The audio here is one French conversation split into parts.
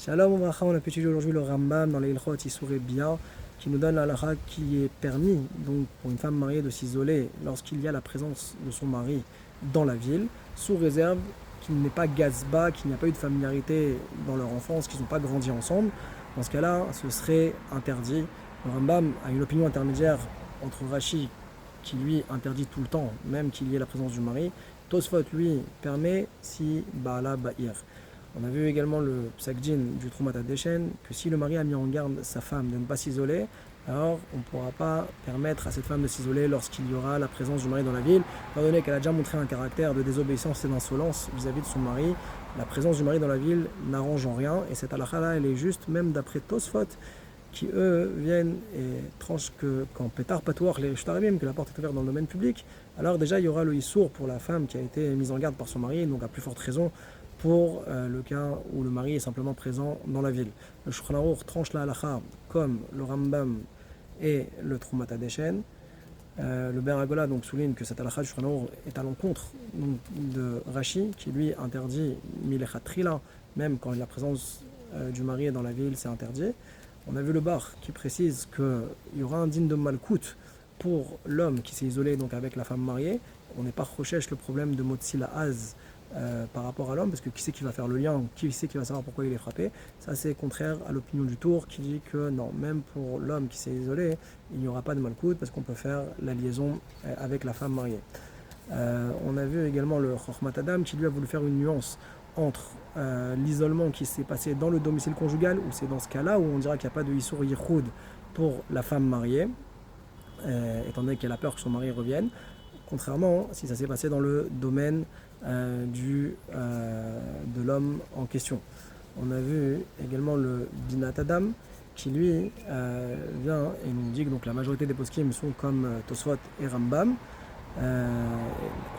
Shalom Obracha, on a pu étudier aujourd'hui le Rambam dans les Ilchot Issour et Bia, qui nous donne la halakha qui est permis donc pour une femme mariée de s'isoler lorsqu'il y a la présence de son mari dans la ville, sous réserve qu'il n'est pas gazba, qu'il n'y a pas eu de familiarité dans leur enfance, qu'ils n'ont pas grandi ensemble. Dans ce cas-là, ce serait interdit. Le Rambam a une opinion intermédiaire entre Rashi, qui lui interdit tout le temps, même qu'il y ait la présence du mari. Tosfot, lui, permet si Baala Ba'ir. On a vu également le Psak-Din du Trumat HaDeshen que si le mari a mis en garde sa femme de ne pas s'isoler, alors on ne pourra pas permettre à cette femme de s'isoler lorsqu'il y aura la présence du mari dans la ville, étant donné qu'elle a déjà montré un caractère de désobéissance et d'insolence vis-à-vis de son mari. La présence du mari dans la ville n'arrange en rien, et cette halakha-là, elle est juste, même d'après Tosfot, qui eux viennent et tranchent que quand Pétar Patouar les Shtarabim, que la porte est ouverte dans le domaine public, alors déjà il y aura le Issour pour la femme qui a été mise en garde par son mari, donc à plus forte raison pour le cas où le mari est simplement présent dans la ville. Le Shulchan Aruch tranche la halakha comme le Rambam et le Trumat HaDeshen. Le Ber Agola donc souligne que cette halakha du Shulchan Aruch est à l'encontre de Rashi, qui lui interdit Milechat Trila, même quand la présence du mari est dans la ville, c'est interdit. On a vu le Bar qui précise qu'il y aura un digne de Malkout pour l'homme qui s'est isolé donc avec la femme mariée. On n'est pas recherche le problème de Motzi La'az par rapport à l'homme, parce que qui c'est qui va faire le lien, qui c'est qui va savoir pourquoi il est frappé. Ça c'est contraire à l'opinion du Tour qui dit que non, même pour l'homme qui s'est isolé, il n'y aura pas de Malkout parce qu'on peut faire la liaison avec la femme mariée. On a vu également le Chochmat Adam qui lui a voulu faire une nuance entre l'isolement qui s'est passé dans le domicile conjugal, où c'est dans ce cas-là où on dira qu'il n'y a pas de Issour Yichoud pour la femme mariée, étant donné qu'elle a peur que son mari revienne, contrairement si ça s'est passé dans le domaine de l'homme en question. On a vu également le Binat Adam qui lui vient et nous dit que donc, la majorité des poskim sont comme Tosfot et Rambam.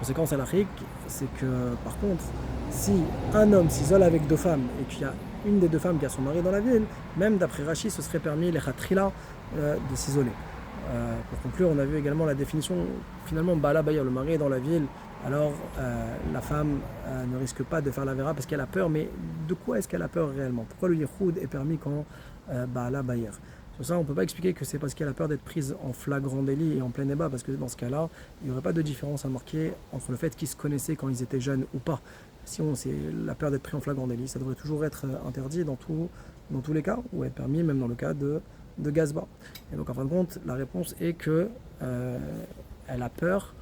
Conséquence halachique, c'est que par contre, si un homme s'isole avec deux femmes et qu'il y a une des deux femmes qui a son mari dans la ville, même d'après Rashi, ce serait permis les khatrila de s'isoler. Pour conclure, on a vu également la définition, finalement, Baala Ba'ir, le mari est dans la ville, alors la femme ne risque pas de faire la vera parce qu'elle a peur, mais de quoi est-ce qu'elle a peur réellement? Pourquoi le yichoud est permis quand Baala Ba'ir? Sur ça, on ne peut pas expliquer que c'est parce qu'elle a peur d'être prise en flagrant délit et en plein débat, parce que dans ce cas-là, il n'y aurait pas de différence à marquer entre le fait qu'ils se connaissaient quand ils étaient jeunes ou pas. Si c'est la peur d'être pris en flagrant délit, ça devrait toujours être interdit dans tous les cas, ou être permis même dans le cas de Gazba. Et donc en fin de compte, la réponse est que elle a peur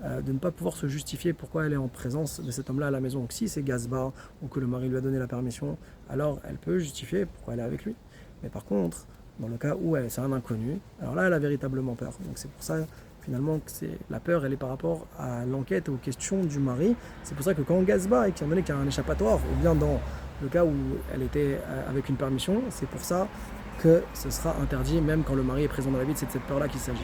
de ne pas pouvoir se justifier pourquoi elle est en présence de cet homme-là à la maison. Donc si c'est Gazba ou que le mari lui a donné la permission, alors elle peut justifier pourquoi elle est avec lui. Mais par contre, dans le cas où c'est un inconnu, alors là elle a véritablement peur. Donc c'est pour ça finalement que la peur elle est par rapport à l'enquête et aux questions du mari. C'est pour ça que quand Gazba, et qu'il y a un échappatoire, ou bien dans le cas où elle était avec une permission, c'est pour ça que ce sera interdit même quand le mari est présent dans la vie, c'est de cette peur-là qu'il s'agit.